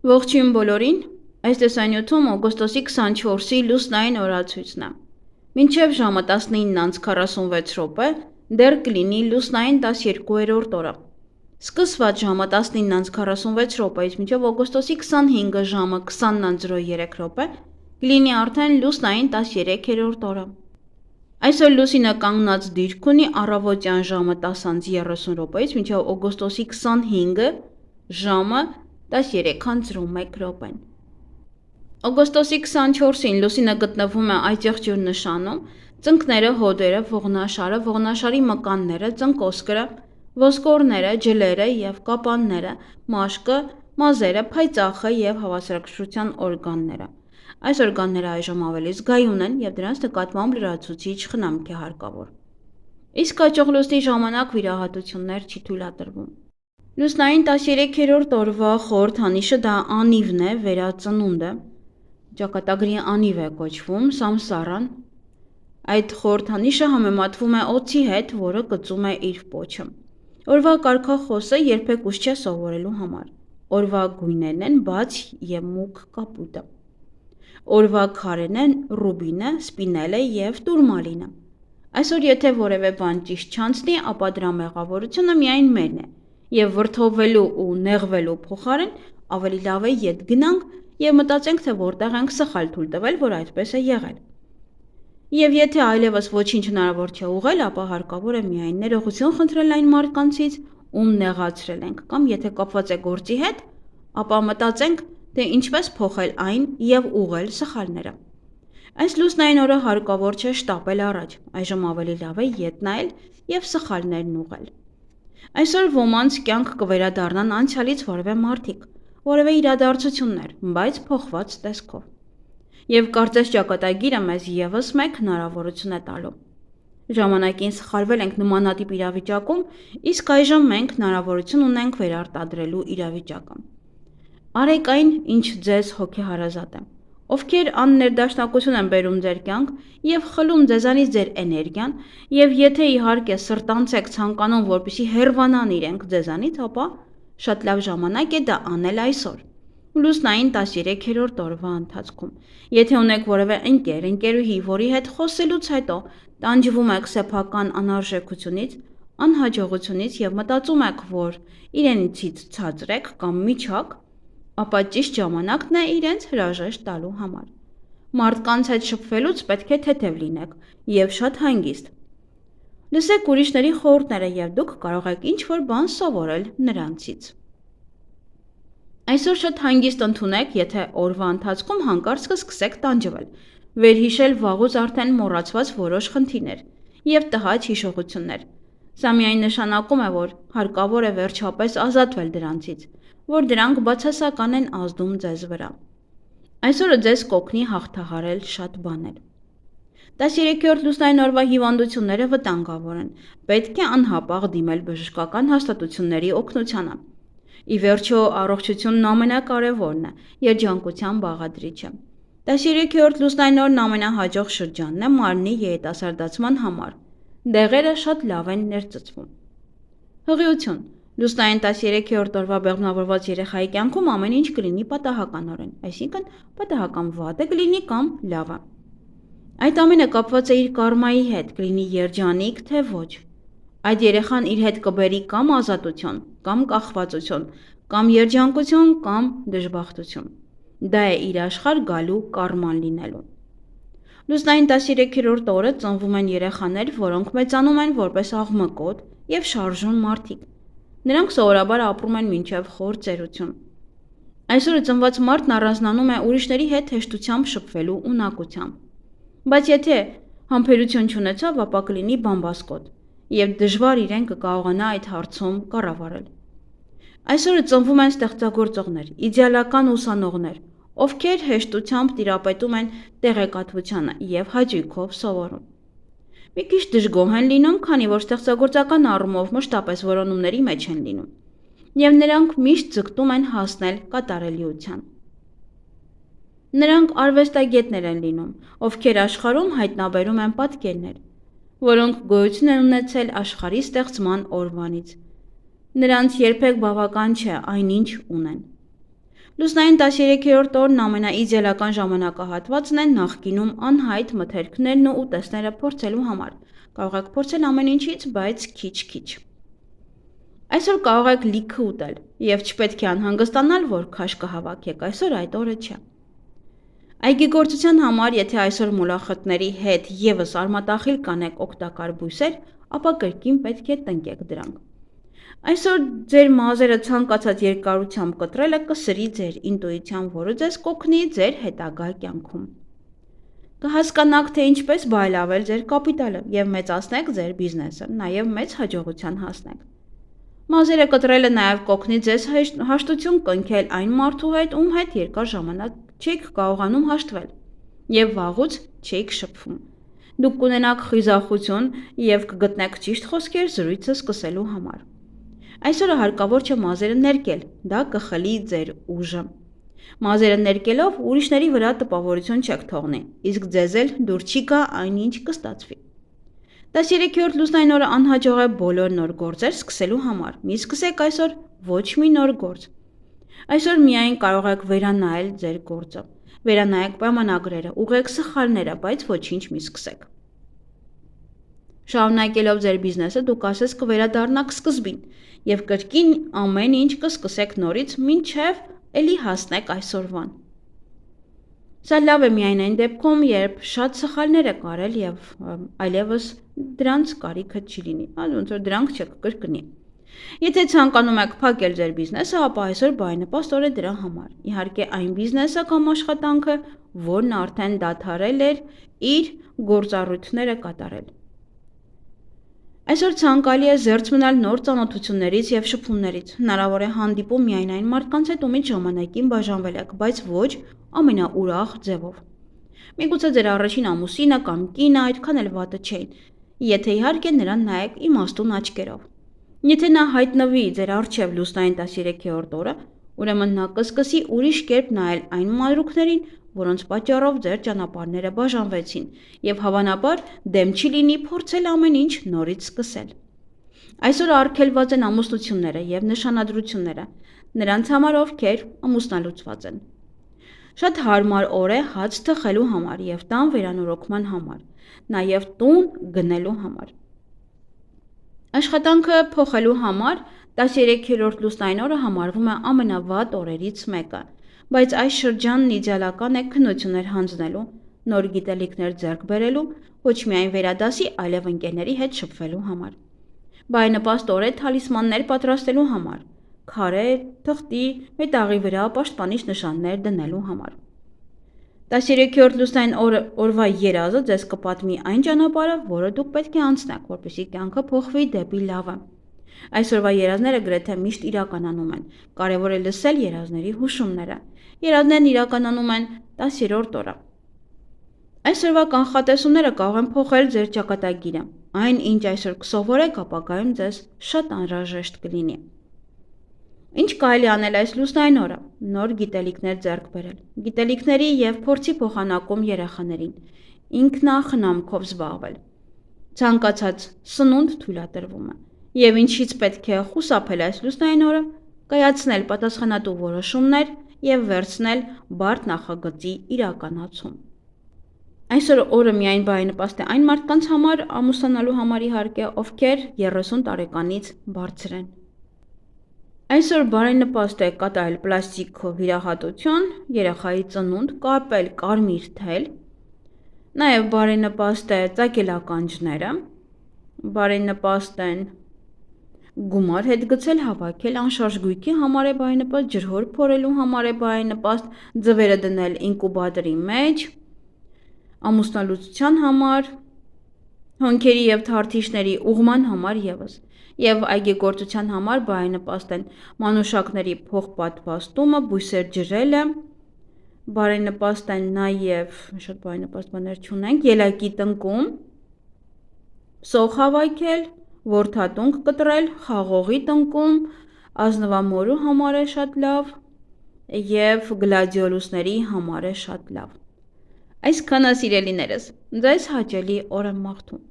Ողջույն բոլորին, այս տեսանյութում օգոստոսի 24-ի լուսնային օրացույցն է։ Մինչև ժամը 19:46 դեռ կլինի լուսնային 12-րդ օրը։ Սկսված ժամը 19:46-ից մինչև օգոստոսի 25-ը ժամը 20:03 կլինի արդեն լուսնային 13-րդ օրը։ Այսօր լուսինը կանգնած դիրք ունի առավոտյան ժամը 10:30-ից մինչև օգոստոսի 25-ը ժամը 13:01։ Օգոստոսի 24-ին լուսինը գտնվում է այծեղջյուր նշանում, ծնկները, հոդերը, ողնաշարը, ողնաշարի մկանները, ծնկոսկրը, ոսկորները, ջլերը և կապանները, մաշկը, մազերը, փայծաղը և հավասարակշռության օրգանները։ Այս օրգանները այժմ ավելի զգայուն են և դրանց նկատմամբ լրացուցիչ խնամք է հարկավոր։ Իսկ հաջող լուսնի ժամանակ վիրահատություններ չի թույլատրվում։ Լուսնային 13-րդ օրվա խորհրդանիշը դա անիվն է, վերածնունդը, ճակատագրի անիվ է կոչվում, սամսարան։ Այդ խորհրդանիշը համեմատվում է օձի հետ, որը կծում է իր պոչը։ Օրվա կարգախոսը երբեք ուշ չէ սովորելու համար։ Օրվա գույներն են բաց և մուգ կապույտը։ Օրվա քարերն են ռուբինը, սպինելը և տուրմալինը։ Այսօր եթե որևէ բան ճիշտ չանցնի, ապա դրա մեղավորությունը միայն մերն է, և վրդովվելու ու նեղվելու փոխարեն ավելի լավ է ետ գնանք և մտածենք, թե որտեղ ենք սխալ թույլ տվել, որ այդպես է եղել։ Եվ եթե այլևս ոչինչ հնարավոր չէ ուղղել, ապա հարկավոր է միայն ներողություն խնդրել այն մարդկանցից, ում նեղացրել ենք, կամ եթե կապված է գործի հետ, ապա մտածենք, թե ինչպես փոխել այն և ուղղել սխալները։ Այս լուսնային օրը հարկավոր չէ շտապել առաջ, այժմ ավելի լավ է ետ նայել և սխալներն ուղղել։ Այսօր ոմանց կյանք կվերադառնան անցյալից որևէ մարդիկ, որևէ իրադարձություններ, բայց փոխված տեսքով։ Եվ կարծես ճակատագիրը մեզ ևս մեկ հնարավորություն է տալու։ Ժամանակին սխալվել ենք նմանատիպ իրավիճակում, իսկ այժմ մենք հնարավորություն ունենք վերարտադրելու իրավիճակը։ Արեք այն, ինչ ձեզ հոգեհարազատ է, ովքեր աններդաշնակություն են բերում ձեր կյանք և խլում ձեզանից ձեր էներգիան, և եթե իհարկե սրտանց եք ցանկանում, որպեսզի հեռվանան իրենք ձեզանից, ապա շատ լավ ժամանակ է դա անել այսօր, լուսնային 13-րդ օրվա ընթացքում։ Եթե ունեք որևէ ընկեր, ընկերուհի, որի հետ խոսելուց հետո տանջվում եք սեփական անարժեքությունից, անհաջողությունից և մտածում եք, որ իրենցից ցածր եք կամ միջակ, ապա ճիշտ ժամանակն է իրենց հրաժեշտ տալու համար։ Մարդկանց հետ շփվելուց պետք է թեթև լինեք և շատ հանգիստ։ Լսեք ուրիշների խորհուրդները և դուք կարող եք ինչ-որ բան սովորել նրանցից։ Այսօր շատ հանգիստ ընդունեք, եթե օրվա ընթացքում հանկարծ կսկսեք տանջվել, վերհիշել վաղուց արդեն մոռացված որոշ խնդիրներ և տհաճ հիշողություններ։ Սա միայն նշանակում է, որ հարկավոր է վերջապես ազատվել դրանցից, որ դրանք բացասական են ազդում ձեզ վրա։ Այսօրը ձեզ կօգնի հաղթահարել շատ բաներ։ 13-րդ լուսնային օրվա հիվանդությունները վտանգավոր են, պետք է անհապաղ դիմել բժշկական հաստատությունների օգնությանը։ Ի վերջո, առողջությունն ամենակարևորն է, երջանկության բաղադրիչը։ 13-րդ լուսնային օրն ամենահաջող շրջանն է մարմնի երիտասարդացման համար։ Դեղերը շատ լավ են ներծծվում։ Հղիություն։ Լուսնային 13-րդ օրվա բեղմնավորված երեխայի կյանքում ամեն ինչ կլինի պատահականորեն, այսինքն պատահական վատը կլինի կամ լավը։ Այդ ամենը կապված է իր կարմայի հետ, կլինի երջանիկ, թե ոչ։ Այդ երեխան իր հետ կբերի կամ ազատություն, կամ կախվածություն, կամ երջանկություն, կամ դժբախտություն։ Դա է իր աշխարհ գալու կարման լինելու։ Լուսնային 13-րդ օրը ծնվում են երեխաներ, որոնք մեծանում են որպես աղմկոտ և շարժուն մարդիկ։ Նրանք սովորաբար ապրում են մինչև խոր ծերություն։ Այսօրը ծնված մարդն առանձնանում է ուրիշների հետ հեշտությամբ շփվելու ունակությամբ։ Բայց եթե համբերություն չունեցավ, ապա կլինի բամբասկոտ, և դժվար իրեն կկարողանա այդ հարցում կառավարել։ Այսօրը ծնվում են ստեղծագործողներ, իդեալական ուսանողներ, ովքեր հեշտությամբ տիրապետում են տեղեկատվությանը և հաճույքով սովորում։ Մի քիչ դժգոհ են լինում, քանի որ ստեղծագործական առումով մշտապես որոնումների մեջ են լինում, և նրանք միշտ ձգտում են հասնել կատարելիության։ Նրանք արվեստագետներ են լինում, ովքեր աշխարհում հայտնաբերում են պատկերներ, որոնք գոյություն են ունեցել աշխարհի ստեղծման օրվանից։ Նրանց երբեք բավական չէ այնինչ ունեն։ Լուսնային 13-րդ օրն ամենաիդեալական ժամանակահատվածն է նախկինում անհայտ մթերքներն ու ուտեստները փորձելու համար։ Կարող եք փորձել ամեն ինչից, բայց քիչ-քիչ։ Այսօր կարող եք լիքը ուտել եւ չպետք է անհանգստանալ, որ քաշ կհավաքեք, այսօր այդ օրը չէ։ Այգեգործության համար, եթե այսօր մոլախոտների հետ եւս արմատախիլ կանեք օգտակար բույսեր, ապա կրկին պետք է տնկեք դրանք։ Այսօր ձեր մազերը ցանկացած երկարությամբ կտրելը կսրի ձեր ինտուիցիան, որը ձեզ կօգնի ձեր հետագա կյանքում։ Կհասկանաք, թե ինչպես բարելավել ձեր կապիտալը եւ մեծացնեք ձեր բիզնեսը, նաեւ մեծ հաջողության հասնեք։ Մազերը կտրելը նաեւ կօգնի ձեզ հաշտություն կնքել այն մարդու հետ, ում հետ երկար ժամանակ չեք կարողանում հաշտվել եւ վաղուց չեք շփվում։ Դուք կունենաք խիզախություն եւ կգտնեք ճիշտ խոսքեր զրույցը սկսելու համար։ Այսօր հարկավոր չէ մազերը ներկել, դա կխլի ձեր ուժը։ Մազերը ներկելով ուրիշների վրա տպավորություն չեք թողնի, իսկ ձեզ էլ դուր չի գա այնինչ կստացվի։ 13-րդ լուսնային օրը անհաջող է բոլոր նոր գործեր սկսելու համար։ Մի սկսեք այսօր ոչ մի նոր գործ։ Այսօր միայն կարող եք վերանայել ձեր գործը։ Վերանայեք պայմանագրերը, ուղղեք սխալները, բայց ոչինչ մի սկսեք։ Շարունակելով ձեր բիզնեսը դուք ասես կվերադառնաք սկզբին եւ կրկին ամեն ինչ կսկսեք նորից, մինչեւ էլի հասնեք այսօրվան։ Սա լավ է միայն այն դեպքում, երբ շատ սխալներ եք արել եւ այլևս դրանց կարիքը չի լինի, ոնց որ դրանք չեք կրկնի։ Եթե ցանկանում եք փակել ձեր բիզնեսը, ապա այսօր բարենպաստ օր է դրա համար։ Իհարկե այն բիզնեսը կամ աշխատանքը, որն արդեն դադարել էր իր գործառույթները կատարել։ Այսօր ցանկալի է զերծ մնալ նոր ծանոթություններից եւ շփումներից։ Հնարավոր է հանդիպում միայն այն մարդկանց հետ, ումից ժամանակին բաժանվել եք, բայց ոչ ամենաուրախ ձևով։ Միգուցե ձեր առաջին ամուսինը կամ կինը այդքան էլ վատը չէին, եթե իհարկե նրան նայեք իմաստուն աչքերով։ Եթե նա հայտնվի ձեր առջև լուսնային 13-րդ օրը, ուրեմն նա կսկսի ուրիշ կերպ նայել այն մանրուքներին, որոնց պատճառով ձեր ճանապարհները բաժանվեցին, եւ հավանաբար դեմ չի լինի փորձել ամեն ինչ նորից սկսել։ Այսօր արգելված են ամուսնությունները եւ նշանադրությունները, նրանց համար ովքեր ամուսնալուծված են։ Շատ հարմար օր է հաց թխելու համար եւ տան վերանորոգման համար, նաեւ տուն գնելու համար։ Աշխատանքը փոխելու համար 13-րդ լուսնային օրը համարվում է ամենավատ օրերից մեկը, բայց այս շրջանն իդեալական է քննություններ հանձնելու, նոր գիտելիքներ ձեռք բերելու, ոչ միայն վերադասի, այլև ընկերների հետ շփվելու համար։ Բարենպաստ օր է թալիսմաններ պատրաստելու համար, քարեր, թղթի, մետաղի վրա պաշտպանիչ նշաններ դնելու համար։ 13-րդ լուսնային օրվա երազը ձեզ կպատմի այն ճանապարհը, որը դուք պետք է անցնեք, որպեսզի կյանքը փոխվի դեպի լավը։ Այսօրվա երազները գրեթե միշտ իրականանում են։ Կարևոր է լսել երազների հուշումները։ Երազներն իրականանում են 10-րդ օրը։ Այսօրվա կանխատեսումները կարող են փոխել ձեր ճակատագիրը։ Այն, ինչ այսօր կսովորեք, ապագայում ձեզ շատ անհրաժեշտ կլինի։ Ինչ կարելի անել այս լուսնային օրը։ Նոր գիտելիքներ ձեռք բերել։ Գիտելիքների եւ փորձի փոխանակում երեխաներին։ Ինքնախնամքով զբաղվել։ Ցանկացած սնունդ թույլատրվում է։ Եվ ինչից պետք է խուսափել այս լուսնային օրը, կայացնել պատասխանատու որոշումներ եւ վերցնել բարդ նախագծի իրականացում։ Այսօր օրը միայն բարենպաստ է այն մարդկանց համար, ամուսնանալու համար իհարկե, ովքեր 30 տարեկանից բարձր են։ Այսօր բարենպաստ է կատարել պլաստիկ վիրահատություն, երեխայի ծնունդ, կապել կարմիր թել, նաև բարենպաստ է ծակել ականջները, բարենպաստ են գումար հետ գցել, հավաքել, անշարժ գույքի համար է բարենպաստ, ջրհոր փորելու համար է բարենպաստ, ձվերը դնել ինկուբատորի մեջ, ամուսնալուծության համար, հոնքերի եւ թարթիշների ուղման համար եւս, եւ այգեգործության համար բարենպաստ են մանուշակների փոխպատվաստումը, բույսեր ջրելը, բարենպաստ են նաեւ շատ բարենպաստ բաներ չունենք, ելակի տնկում, սոխ հավաքել, որդատունք կտրել, խաղողի տնկում, ազնվամորու համար է շատ լավ եւ գլադիոլուսների համար է շատ լավ։ Այսքանը սիրելիներս, ձեզ հաճելի օր եմ մաղթում։